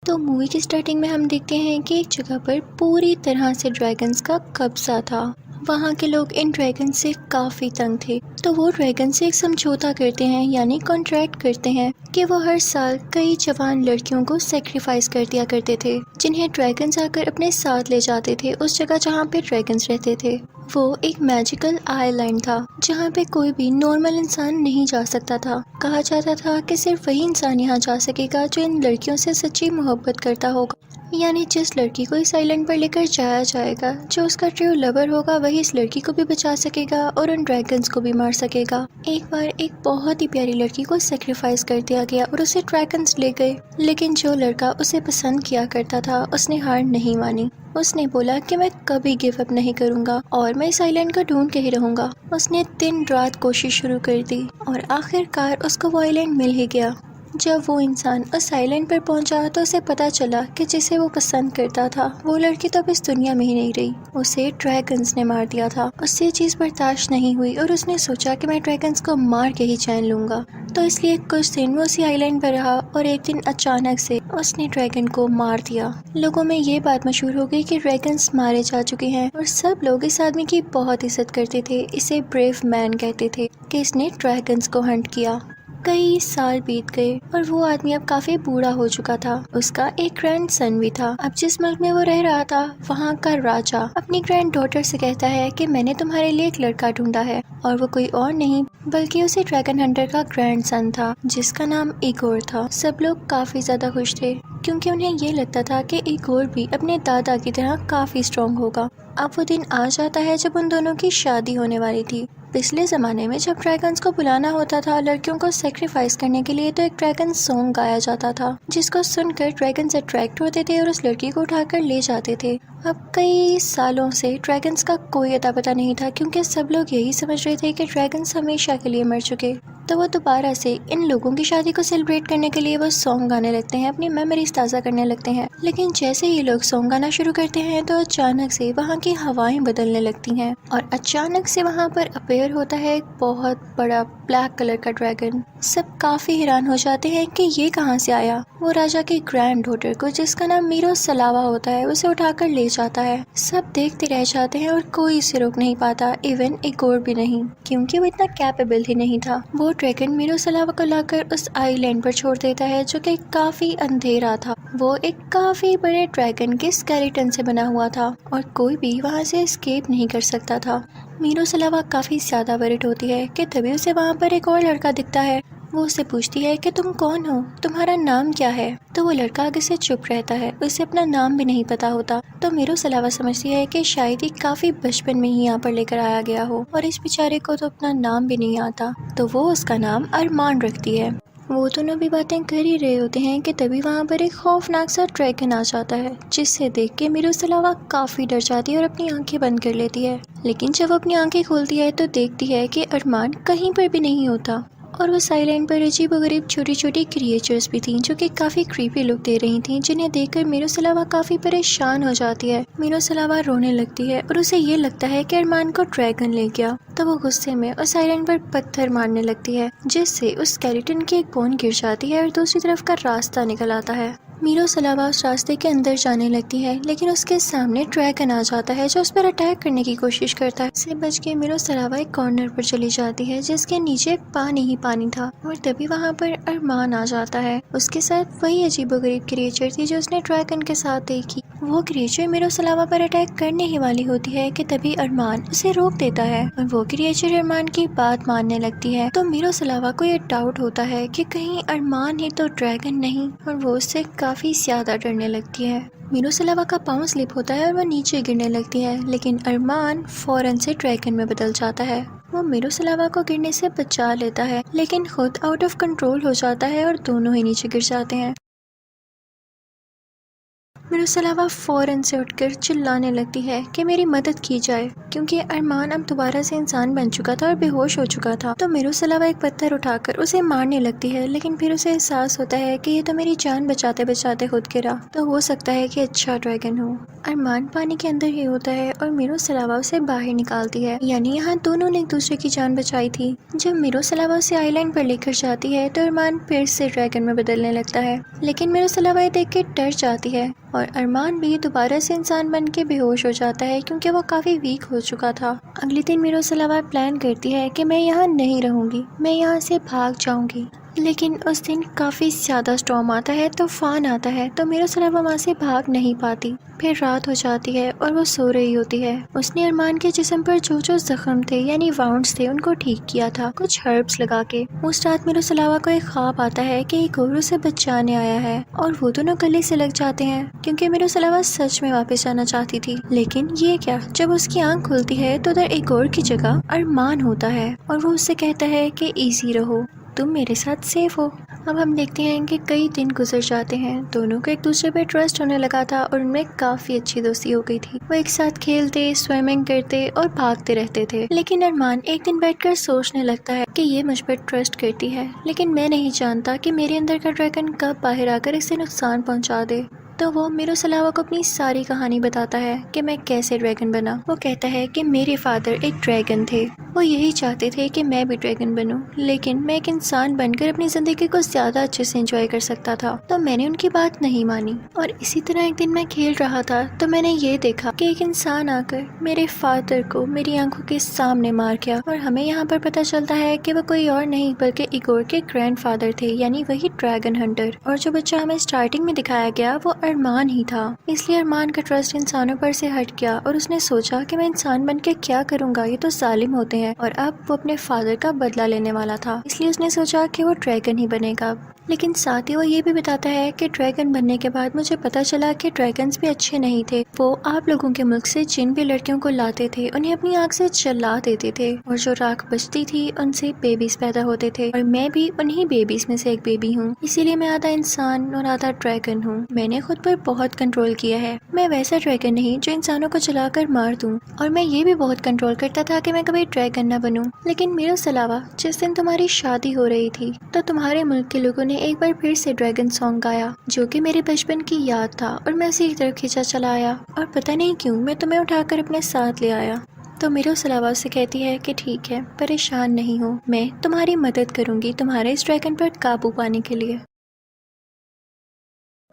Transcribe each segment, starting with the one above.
تو مووی کی سٹارٹنگ میں ہم دیکھتے ہیں کہ ایک جگہ پر پوری طرح سے ڈریگنز کا قبضہ تھا۔ وہاں کے لوگ ان ڈریگن سے کافی تنگ تھے، تو وہ ڈریگن سے ایک سمجھوتا کرتے ہیں، یعنی کانٹریکٹ کرتے ہیں کہ وہ ہر سال کئی جوان لڑکیوں کو سیکریفائس کر دیا کرتے تھے، جنہیں ڈریگنز آ کر اپنے ساتھ لے جاتے تھے اس جگہ جہاں پہ ڈریگنز رہتے تھے۔ وہ ایک میجیکل آئی لینڈ تھا جہاں پہ کوئی بھی نارمل انسان نہیں جا سکتا تھا۔ کہا جاتا تھا کہ صرف وہی انسان یہاں جا سکے گا جو ان لڑکیوں سے سچی محبت کرتا ہوگا، یعنی جس لڑکی کو اس آئی لینڈ پر لے کر جایا جائے گا، جو اس کا ٹرو لور ہوگا، وہی اس لڑکی کو بھی بچا سکے گا اور ان ڈریگنز کو بھی مار سکے گا۔ ایک بار ایک بہت ہی پیاری لڑکی کو سیکریفائس کر دیا گیا اور اسے ڈریگنز لے گئے، لیکن جو لڑکا اسے پسند کیا کرتا تھا اس نے ہار نہیں مانی۔ اس نے بولا کہ میں کبھی گیو اپ نہیں کروں گا اور میں اس آئی لینڈ کو ڈھونڈ کے ہی رہوں گا۔ اس نے دن رات کوشش شروع کر دی اور آخر کار اس کو وہ آئی لینڈ مل ہی گیا۔ جب وہ انسان اس آئی لینڈ پر پہنچا تو اسے پتا چلا کہ جسے وہ پسند کرتا تھا وہ لڑکی تو اب اس دنیا میں ہی نہیں رہی، اسے ڈریگنز نے مار دیا تھا۔ اس سے یہ چیز برداشت نہیں ہوئی اور اس نے سوچا کہ میں ڈریگنز کو مار کے ہی چین لوں گا، تو اس لیے کچھ دن وہ اسی آئی لینڈ پر رہا اور ایک دن اچانک سے اس نے ڈریگن کو مار دیا۔ لوگوں میں یہ بات مشہور ہو گئی کہ ڈریگنز مارے جا چکے ہیں اور سب لوگ اس آدمی کی بہت عزت کرتے تھے، اسے بریو مین کہتے تھے کہ اس نے ڈریگنز کو ہنٹ کیا۔ کئی سال بیت گئے اور وہ آدمی اب کافی بوڑھا ہو چکا تھا۔ اس کا ایک گرینڈ سن بھی تھا۔ اب جس ملک میں وہ رہ رہا تھا وہاں کا راجا اپنی گرینڈ ڈاٹر سے کہتا ہے کہ میں نے تمہارے لیے ایک لڑکا ڈھونڈا ہے، اور وہ کوئی اور نہیں بلکہ اسی ڈریگن ہنٹر کا گرینڈ سن تھا جس کا نام ایگور تھا۔ سب لوگ کافی زیادہ خوش تھے کیونکہ انہیں یہ لگتا تھا کہ ایگور بھی اپنے دادا کی طرح کافی اسٹرانگ ہوگا۔ اب وہ دن آ جاتا ہے جب ان دونوں کی شادی ہونے والی تھی۔ پچھلے زمانے میں جب ڈریگنز کو بلانا ہوتا تھا لڑکیوں کو سیکریفائس کرنے کے لیے، تو ایک ڈریگن سانگ گایا جاتا تھا جس کو سن کر ڈریگنز اٹریکٹ ہوتے تھے اور اس لڑکی کو اٹھا کر لے جاتے تھے۔ اب کئی سالوں سے ڈریگنز کا کوئی اتا پتہ نہیں تھا کیونکہ سب لوگ یہی سمجھ رہے تھے کہ ڈریگنز ہمیشہ کے لیے مر چکے، تو وہ دوبارہ سے ان لوگوں کی شادی کو سیلیبریٹ کرنے کے لیے وہ سانگ گانے لگتے ہیں، اپنی میموریز تازہ کرنے لگتے ہیں۔ لیکن جیسے ہی لوگ سانگ گانا شروع کرتے ہیں تو اچانک سے وہاں کی ہوائیں بدلنے لگتی ہیں اور اچانک سے وہاں پر اپیئر ہوتا ہے ایک بہت بڑا بلیک کلر کا ڈریگن۔ سب کافی حیران ہو جاتے ہیں کہ یہ کہاں سے آیا۔ وہ راجا کی گرینڈ ڈاٹر کو، جس کا نام میرو سلاوا ہوتا ہے، اسے اٹھا کر لے جاتا ہے۔ سب دیکھتے رہ جاتے ہیں اور کوئی اسے روک نہیں پاتا، ایون ایگور بھی نہیں، کیونکہ وہ اتنا کیپیبل ہی نہیں تھا۔ وہ ڈریگن میرو سلاوا کو لا کر اس آئی لینڈ پر چھوڑ دیتا ہے جو کہ کافی اندھیرا تھا۔ وہ ایک کافی بڑے ڈریگن کے اسکیلیٹن سے بنا ہوا تھا اور کوئی بھی وہاں سے اسکیپ نہیں کر سکتا تھا۔ میرو سلاوا کافی زیادہ ورٹ ہوتی ہے کہ تبھی اسے وہاں پر ایک اور لڑکا دکھتا ہے۔ وہ اسے پوچھتی ہے کہ تم کون ہو، تمہارا نام کیا ہے؟ تو وہ لڑکا آگے سے چپ رہتا ہے، اسے اپنا نام بھی نہیں پتا ہوتا۔ تو میرو سلاوا سمجھتی ہے کہ شاید ہی کافی بچپن میں ہی یہاں پر لے کر آیا گیا ہو اور اس بیچارے کو تو اپنا نام بھی نہیں آتا، تو وہ اس کا نام ارمان رکھتی ہے۔ وہ دونوں بھی باتیں کر ہی رہے ہوتے ہیں کہ تبھی وہاں پر ایک خوفناک سا ڈریگن آ جاتا ہے، جس سے دیکھ کے میرو سلاوا کافی ڈر جاتی ہے اور اپنی آنکھیں بند کر لیتی ہے۔ لیکن جب وہ اپنی آنکھیں کھولتی ہے تو دیکھتی ہے کہ ارمان کہیں پر بھی نہیں ہوتا، اور وہ آئی لینڈ پر عجیب و غریب چھوٹی چھوٹی کریچرز بھی تھیں جو کہ کافی کریپی لک دے رہی تھیں، جنہیں دیکھ کر میرو سلاوا کافی پریشان ہو جاتی ہے۔ میرو سلاوا رونے لگتی ہے اور اسے یہ لگتا ہے کہ ارمان کو ڈریگن لے گیا، تو وہ غصے میں اس آئی لینڈ پر پتھر مارنے لگتی ہے، جس سے اس اسکیلیٹن کی ایک بون گر جاتی ہے اور دوسری طرف کا راستہ نکل آتا ہے۔ میرو سلاوا اس راستے کے اندر جانے لگتی ہے لیکن اس کے سامنے ڈریگن آ جاتا ہے جو اس پر اٹیک کرنے کی کوشش کرتا ہے۔ اس سے بچ کے میرو سلاوا ایک کارنر پر چلی جاتی ہے جس کے نیچے پانی ہی پانی تھا، اور تبھی وہاں پر ارمان آ جاتا ہے۔ اس کے ساتھ وہی عجیب و غریب کریچر تھی جو اس نے ڈریگن کے ساتھ دیکھی۔ وہ کریچر میرو سلاوا پر اٹیک کرنے ہی والی ہوتی ہے کہ تبھی ارمان اسے روک دیتا ہے اور وہ کریچر ارمان کی بات ماننے لگتی ہے۔ تو میرو سلاوا کو یہ ڈاؤٹ ہوتا ہے کہ کہیں ارمان ہی تو ڈریگن نہیں، اور وہ اس سے کافی زیادہ ڈرنے لگتی ہے۔ میرو سلاوا کا پاؤں سلپ ہوتا ہے اور وہ نیچے گرنے لگتی ہے، لیکن ارمان فوراً سے ڈریگن میں بدل جاتا ہے۔ وہ میرو سلاوا کو گرنے سے بچا لیتا ہے لیکن خود آؤٹ آف کنٹرول ہو جاتا ہے اور دونوں ہی نیچے گر جاتے ہیں۔ میروسلاوا فوراً سے اٹھ کر چلانے لگتی ہے کہ میری مدد کی جائے، کیونکہ ارمان اب دوبارہ سے انسان بن چکا تھا اور بے ہوش ہو چکا تھا۔ تو میروسلاوا ایک پتھر اٹھا کر اسے مارنے لگتی ہے، لیکن پھر اسے احساس ہوتا ہے کہ یہ تو میری جان بچاتے بچاتے خود گرا، تو ہو سکتا ہے کہ اچھا ڈریگن ہو۔ ارمان پانی کے اندر ہی ہوتا ہے اور میروسلاوا اسے باہر نکالتی ہے، یعنی یہاں دونوں نے ایک دوسرے کی جان بچائی تھی۔ جب میروسلاوا اسے آئی لینڈ پر لے کر جاتی ہے تو ارمان پھر سے ڈریگن میں بدلنے لگتا ہے، لیکن میروسلاوا یہ دیکھ کے ڈر جاتی ہے اور ارمان بھی دوبارہ سے انسان بن کے بے ہوش ہو جاتا ہے، کیونکہ وہ کافی ویک ہو چکا تھا۔ اگلے دن میروسلاوا پلان کرتی ہے کہ میں یہاں نہیں رہوں گی، میں یہاں سے بھاگ جاؤں گی، لیکن اس دن کافی زیادہ اسٹارم آتا ہے، طوفان آتا ہے، تو میروسلاوا وہاں سے بھاگ نہیں پاتی۔ پھر رات ہو جاتی ہے اور وہ سو رہی ہوتی ہے۔ اس نے ارمان کے جسم پر جو زخم تھے یعنی واؤنڈز تھے ان کو ٹھیک کیا تھا کچھ ہربس لگا کے۔ اس رات میروسلاوا کو ایک خواب آتا ہے کہ ایک اور اسے بچانے آیا ہے اور وہ دونوں گلے سے لگ جاتے ہیں، کیونکہ میروسلاوا سچ میں واپس جانا چاہتی تھی۔ لیکن یہ کیا، جب اس کی آنکھ کھلتی ہے تو ادھر ایک اور کی جگہ ارمان ہوتا ہے اور وہ اسے کہتا ہے کہ ایزی رہو، تم میرے ساتھ سیف ہو۔ اب ہم دیکھتے ہیں کہ کئی دن گزر جاتے ہیں، دونوں کو ایک دوسرے پہ ٹرسٹ ہونے لگا تھا اور ان میں کافی اچھی دوستی ہو گئی تھی۔ وہ ایک ساتھ کھیلتے، سوئمنگ کرتے اور بھاگتے رہتے تھے۔ لیکن ارمان ایک دن بیٹھ کر سوچنے لگتا ہے کہ یہ مجھ پر ٹرسٹ کرتی ہے، لیکن میں نہیں جانتا کہ میرے اندر کا ڈریگن کب باہر آ کر اسے نقصان پہنچا دے۔ تو وہ میروسلاوا کو اپنی ساری کہانی بتاتا ہے کہ میں کیسے ڈریگن بنا۔ وہ کہتا ہے کہ میرے فادر ایک ڈریگن تھے، وہ یہی چاہتے تھے کہ میں بھی ڈریگن بنوں، لیکن میں ایک انسان بن کر اپنی زندگی کو زیادہ اچھے سے انجوائے کر سکتا تھا، تو میں نے ان کی بات نہیں مانی۔ اور اسی طرح ایک دن میں کھیل رہا تھا تو میں نے یہ دیکھا کہ ایک انسان آ کر میرے فادر کو میری آنکھوں کے سامنے مار گیا، اور ہمیں یہاں پر پتہ چلتا ہے کہ وہ کوئی اور نہیں بلکہ ایگور کے گرینڈ فادر تھے، یعنی وہی ڈریگن ہنٹر۔ اور جو بچہ ہمیں اسٹارٹنگ میں دکھایا گیا وہ ارمان ہی تھا۔ اس لیے ارمان کا ٹرسٹ انسانوں پر سے ہٹ گیا اور اس نے سوچا کہ میں انسان بن کے کیا کروں گا، یہ تو ظالم ہوتے ہیں، اور اب وہ اپنے فادر کا بدلہ لینے والا تھا، اس لیے اس نے سوچا کہ وہ ڈریگن ہی بنے گا۔ لیکن ساتھ ہی وہ یہ بھی بتاتا ہے کہ ڈریگن بننے کے بعد مجھے پتا چلا کہ ڈریگنز بھی اچھے نہیں تھے، وہ آپ لوگوں کے ملک سے جن بھی لڑکیوں کو لاتے تھے انہیں اپنی آنکھ سے جلا دیتے تھے، اور جو راکھ بچتی تھی ان سے بیبیز پیدا ہوتے تھے، اور میں بھی انہی بیبیز میں سے ایک بیبی ہوں، اسی لیے میں آدھا انسان اور آدھا ڈریگن ہوں۔ میں نے خود پر بہت کنٹرول کیا ہے، میں ویسا ڈریگن نہیں جو انسانوں کو جلا کر مار دوں، اور میں یہ بھی بہت کنٹرول کرتا تھا کہ میں کبھی ڈریگن نہ بنوں۔ لیکن میروسلاوا، جس دن تمہاری شادی ہو رہی تھی تو تمہارے ملک کے لوگوں نے ایک بار پھر سے ڈریگن سانگ گایا، جو کہ میرے بچپن کی یاد تھا، اور میں اسی کی طرف کھینچا چلا آیا، اور پتہ نہیں کیوں میں تمہیں اٹھا کر اپنے ساتھ لے آیا۔ تو میروسلاوا سے کہتی ہے کہ ٹھیک ہے، پریشان نہیں ہو، میں تمہاری مدد کروں گی تمہارے اس ڈریگن پر قابو پانے کے لیے۔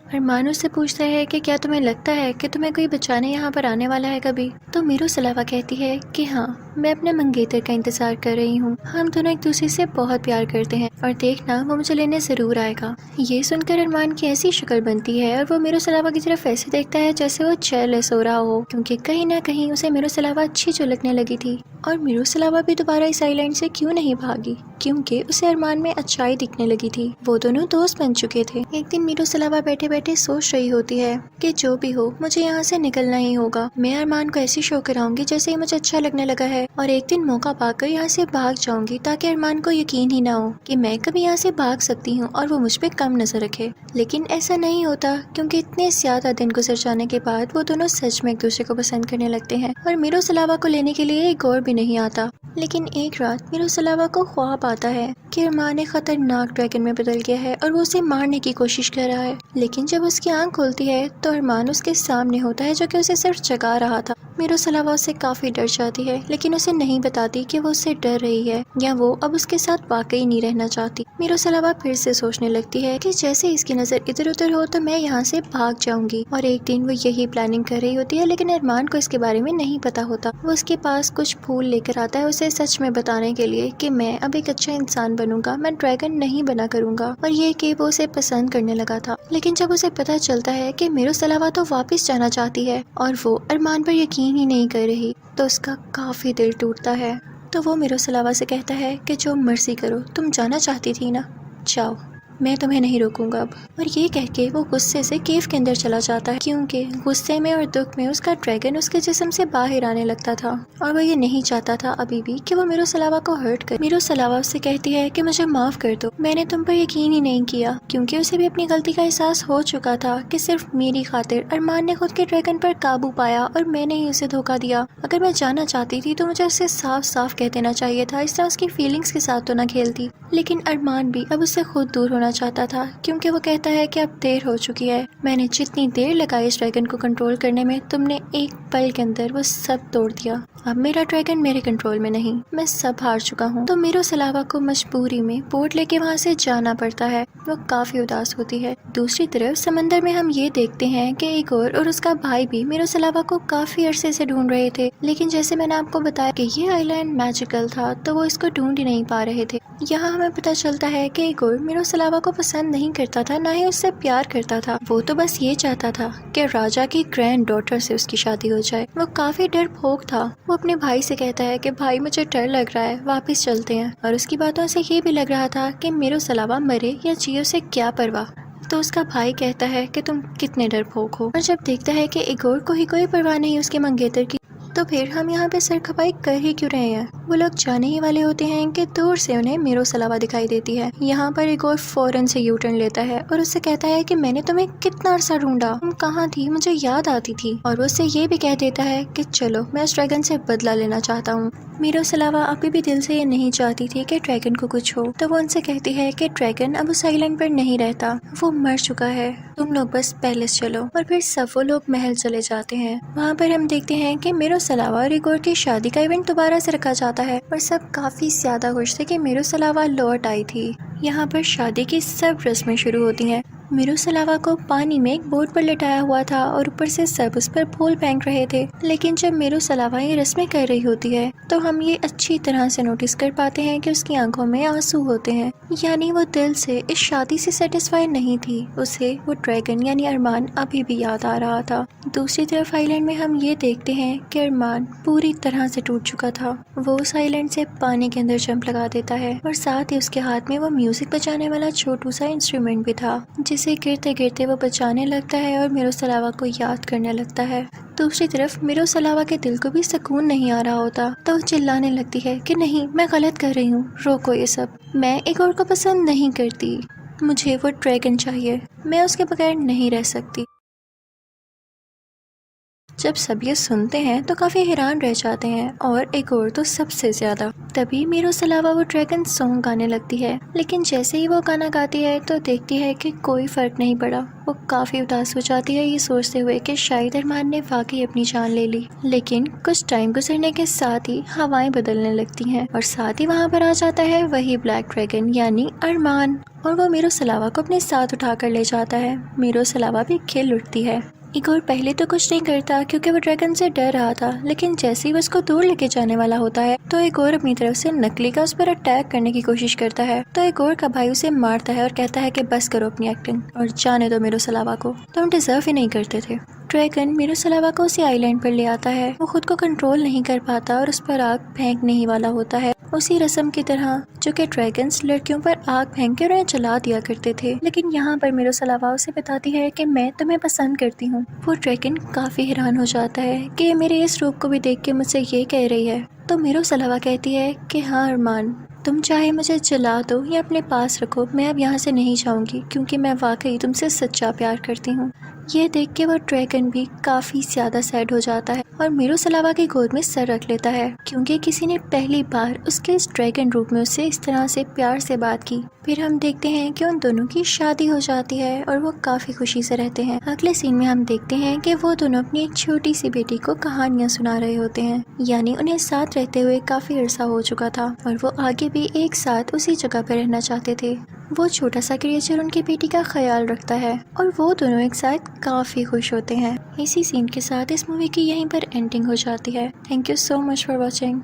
ارمان اس سے پوچھتا ہے کہ کیا تمہیں لگتا ہے کہ تمہیں کوئی بچانے یہاں پر آنے والا ہے کبھی؟ تو میروسلاوا کہتی ہے کہ ہاں، میں اپنے منگیتر کا انتظار کر رہی ہوں، ہم دونوں ایک دوسرے سے بہت پیار کرتے ہیں، اور دیکھنا وہ مجھے لینے ضرور آئے گا۔ یہ سن کر ارمان کی ایسی شکل بنتی ہے اور وہ میروسلاوا کی طرف ایسے دیکھتا ہے جیسے وہ جیلس ہو رہا ہو، کیونکہ کہیں نہ کہیں اسے میروسلاوا اچھی جو لگنے لگی تھی۔ اور میروسلاوا بھی دوبارہ اس آئی لینڈ سے کیوں نہیں بھاگی، کیونکہ اسے ارمان میں اچھائی دکھنے لگی تھی، وہ دونوں دوست بن چکے تھے۔ ایک دن میروسلاوا بیٹھے بیٹھے سوچ رہی ہوتی ہے کہ جو بھی ہو مجھے یہاں سے نکلنا ہی ہوگا، میں ارمان کو ایسی شو کراؤں گی جیسے ہی مجھے اچھا لگنے لگا ہے، اور ایک دن موقع پا کر یہاں سے بھاگ جاؤں گی تاکہ ارمان کو یقین ہی نہ ہو کہ میں کبھی یہاں سے بھاگ سکتی ہوں اور وہ مجھ پہ کم نظر رکھے۔ لیکن ایسا نہیں ہوتا، کیونکہ اتنے زیادہ دن گزر جانے کے بعد وہ دونوں سچ میں ایک دوسرے کو پسند کرنے لگتے ہیں، اور میروسلاوا کو لینے کے لیے ایک اور بھی نہیں آتا۔ لیکن ایک رات میروسلاوا کو خواب آتا ہے کہ ارمان ایک خطرناک ڈریگن میں بدل گیا ہے اور وہ اسے مارنے کی کوشش کر رہا ہے، لیکن جب اس کی آنکھ کھلتی ہے تو ارمان اس کے سامنے ہوتا ہے جو کہ اسے صرف جگا رہا تھا۔ میروسلاوا اس سے کافی ڈر جاتی ہے، لیکن اسے نہیں بتاتی کہ وہ اس سے ڈر رہی ہے یا وہ اب اس کے ساتھ واقعی نہیں رہنا چاہتی۔ میروسلاوا پھر سے سوچنے لگتی ہے کہ جیسے اس کی نظر ادھر ادھر ہو تو میں یہاں سے بھاگ جاؤں گی، اور ایک دن وہ یہی پلاننگ کر رہی ہوتی ہے، لیکن ارمان کو اس کے بارے میں نہیں پتا ہوتا۔ وہ اس کے پاس کچھ پھول لے کر آتا ہے اسے سچ میں بتانے کے لیے کہ میں اب ایک اچھا انسان بنوں گا، میں ڈریگن نہیں بنا کروں گا، اور یہ کہ وہ اسے پسند کرنے لگا تھا۔ لیکن جب اسے پتا چلتا ہے کہ میروسلاوا تو واپس جانا چاہتی ہے اور وہ ارمان پر یقین ہی نہیں کر رہی، تو اس کا کافی دل ٹوٹتا ہے۔ تو وہ میروسلاوا سے کہتا ہے کہ جو مرضی کرو، تم جانا چاہتی تھی نا، جاؤ۔ میں تمہیں نہیں روکوں گا اب۔ اور یہ کہہ کے وہ غصے سے کیف کے اندر چلا جاتا ہے، کیونکہ غصے میں اور دکھ میں اس کا ڈریگن اس کے جسم سے باہر آنے لگتا تھا اور وہ یہ نہیں چاہتا تھا ابھی بھی کہ وہ میروسلاوا کو ہرٹ کرے۔ میروسلاوا اس سے کہتی ہے کہ مجھے معاف کر دو، میں نے تم پر یقین ہی نہیں کیا، کیونکہ اسے بھی اپنی غلطی کا احساس ہو چکا تھا کہ صرف میری خاطر ارمان نے خود کے ڈریگن پر قابو پایا اور میں نے ہی اسے دھوکا دیا۔ اگر میں جانا چاہتی تھی تو مجھے اسے صاف صاف کہہ دینا چاہیے تھا، اس طرح اس کی فیلنگز کے ساتھ تو نہ کھیلتی۔ لیکن ارمان بھی اب اس سے خود دور ہونا چاہتا تھا، کیونکہ وہ کہتا ہے کہ اب دیر ہو چکی ہے، میں نے جتنی دیر لگائی اس ڈریگن کو کنٹرول کرنے میں، تم نے ایک پل کے اندر وہ سب توڑ دیا۔ اب میرا ڈریگن میرے کنٹرول میں نہیں، میں سب ہار چکا ہوں۔ تو میروسلاوا کو مجبوری میں بوٹ لے کے وہاں سے جانا پڑتا ہے، وہ کافی اداس ہوتی ہے۔ دوسری طرف سمندر میں ہم یہ دیکھتے ہیں کہ ایگور اور اس کا بھائی بھی میروسلاوا کو کافی عرصے سے ڈھونڈ رہے تھے، لیکن جیسے میں نے آپ کو بتایا کہ یہ آئی لینڈ میجیکل تھا تو وہ اس کو ڈھونڈ ہی نہیں پا رہے تھے۔ یہاں ہمیں پتہ چلتا ہے کہ ایگور میروسلاوا کو پسند نہیں کرتا تھا، نہ ہی اس سے پیار کرتا تھا، وہ تو بس یہ چاہتا تھا کہ راجا کی گرینڈ ڈاٹر سے اس کی شادی ہو جائے۔ وہ کافی ڈرپوک تھا، وہ اپنے بھائی سے کہتا ہے کہ بھائی مجھے ڈر لگ رہا ہے، واپس چلتے ہیں، اور اس کی باتوں سے یہ بھی لگ رہا تھا کہ میروسلاوا مرے یا جیو سے کیا پرواہ۔ تو اس کا بھائی کہتا ہے کہ تم کتنے ڈرپوک ہو، اور جب دیکھتا ہے کہ ایگور کو ہی کوئی پرواہ نہیں اس کے منگیتر کی، تو پھر ہم یہاں پہ سر کھپائی کر ہی کیوں رہے ہیں؟ وہ لوگ جانے ہی والے ہوتے ہیں کہ دور سے انہیں میروسلاوا دکھائی دیتی ہے۔ یہاں پر ایگور فوراً سے یو ٹرن لیتا ہے اور اس سے کہتا ہے کہ میں نے تمہیں کتنا عرصہ ڈھونڈا، تم کہاں تھی، مجھے یاد آتی تھی، اور وہ اس سے یہ بھی کہہ دیتا ہے کہ چلو میں اس ڈریگن سے بدلہ لینا چاہتا ہوں۔ میروسلاوا ابھی بھی دل سے یہ نہیں چاہتی تھی کہ ڈریگن کو کچھ ہو، تو وہ ان سے کہتی ہے کہ ڈریگن اب اس آئی لینڈ پر نہیں رہتا، وہ مر چکا ہے، تم لوگ بس پیلس چلو۔ اور پھر سب وہ لوگ محل چلے جاتے ہیں۔ وہاں پر ہم دیکھتے ہیں کہ میروسلاوا اور ایگور کی شادی کا ایونٹ دوبارہ سے رکھا جاتا ہے، اور سب کافی زیادہ خوش تھے کہ میروسلاوا لوٹ آئی تھی۔ یہاں پر شادی کی سب رسمیں شروع ہوتی ہیں۔ میروسلاوا کو پانی میں ایک بوٹ پر لٹایا ہوا تھا اور اوپر سے سب اس پر پھول پھینک رہے تھے، لیکن جب میروسلاوا یہ رسمیں کر رہی ہوتی ہے تو ہم یہ اچھی طرح سے نوٹس کر پاتے ہیں کہ اس کی آنکھوں میں آنسو ہوتے ہیں، یعنی وہ دل سے اس شادی سے سیٹسفائی نہیں تھی، اسے وہ ڈریگن یعنی ارمان ابھی بھی یاد آ رہا تھا۔ دوسری طرف آئی لینڈ میں ہم یہ دیکھتے ہیں کہ ارمان پوری طرح سے ٹوٹ چکا تھا، وہ اس آئی لینڈ سے پانی کے اندر جمپ لگا دیتا ہے، اور ساتھ ہی اس کے ہاتھ میں وہ میوزک بجانے والا چھوٹو سا انسٹرومنٹ بھی تھا، جسے گرتے گرتے وہ بچانے لگتا ہے اور میروسلاوا کو یاد کرنے لگتا ہے۔ دوسری طرف میروسلاوا کے دل کو بھی سکون نہیں آ رہا ہوتا، تو وہ چلانے لگتی ہے کہ نہیں، میں غلط کر رہی ہوں، روکو یہ سب، میں ایگور کو پسند نہیں کرتی، مجھے وہ ڈریگن چاہیے، میں اس کے بغیر نہیں رہ سکتی۔ جب سب یہ سنتے ہیں تو کافی حیران رہ جاتے ہیں، اور ایگور تو سب سے زیادہ۔ تبھی میروسلاوا وہ ڈریگن سانگ گانے لگتی ہے، لیکن جیسے ہی وہ گانا گاتی ہے تو دیکھتی ہے کہ کوئی فرق نہیں پڑا۔ وہ کافی اداس ہو جاتی ہے یہ سوچتے ہوئے کہ شاید ارمان نے واقعی اپنی جان لے لی، لیکن کچھ ٹائم گزرنے کے ساتھ ہی ہوائیں بدلنے لگتی ہیں، اور ساتھ ہی وہاں پر آ جاتا ہے وہی بلیک ڈریگن یعنی ارمان، اور وہ میروسلاوا کو اپنے ساتھ اٹھا کر لے جاتا ہے۔ میروسلاوا بھی کھل اٹھتی ہے۔ ایگور پہلے تو کچھ نہیں کرتا کیونکہ وہ ڈریگن سے ڈر رہا تھا، لیکن جیسے ہی وہ اس کو دور لے کے جانے والا ہوتا ہے تو ایگور اپنی طرف سے نکلی کا اس پر اٹیک کرنے کی کوشش کرتا ہے، تو ایگور کا بھائی اسے مارتا ہے اور کہتا ہے کہ بس کرو اپنی ایکٹنگ اور جانے دو میروسلاوا کو، تم ڈیزرو ہی نہیں کرتے تھے۔ ڈریگن میروسلاوا کو اسی آئی لینڈ پر لے آتا ہے، وہ خود کو کنٹرول نہیں کر پاتا اور اس پر آگ پھینکنے ہی والا ہوتا ہے، اسی رسم کی طرح جو کہ ڈریگنز لڑکیوں پر آگ پھینک کے انہیں جلا دیا کرتے تھے۔ لیکن یہاں پر میروسلاوا اسے بتاتی ہے کہ میں تمہیں پسند کرتی ہوں۔ وہ ڈریگن کافی حیران ہو جاتا ہے کہ یہ میرے اس روپ کو بھی دیکھ کے مجھ سے یہ کہہ رہی ہے، تو میروسلاوا کہتی ہے کہ ہاں ارمان، تم چاہے مجھے جلا دو یا اپنے پاس رکھو، میں اب یہاں سے نہیں جاؤں گی کیونکہ میں واقعی تم سے سچا پیار کرتی ہوں۔ یہ دیکھ کے وہ ڈریگن بھی کافی زیادہ سیڈ ہو جاتا ہے اور میروسلاوا کی گود میں سر رکھ لیتا ہے، کیونکہ کسی نے پہلی بار اس کے اس ڈریگن روپ میں اس سے اس طرح سے پیار سے بات کی۔ پھر ہم دیکھتے ہیں کہ ان دونوں کی شادی ہو جاتی ہے اور وہ کافی خوشی سے رہتے ہیں۔ اگلے سین میں ہم دیکھتے ہیں کہ وہ دونوں اپنی ایک چھوٹی سی بیٹی کو کہانیاں سنا رہے ہوتے ہیں، یعنی انہیں ساتھ رہتے ہوئے کافی عرصہ ہو چکا تھا اور وہ آگے بھی ایک ساتھ اسی جگہ پہ رہنا چاہتے تھے۔ وہ چھوٹا سا کریچر ان کی بیٹی کا خیال رکھتا ہے اور وہ دونوں ایک ساتھ کافی خوش ہوتے ہیں۔ اسی سین کے ساتھ اس مووی کی یہیں پر اینڈنگ ہو جاتی ہے۔ Thank you so much for watching.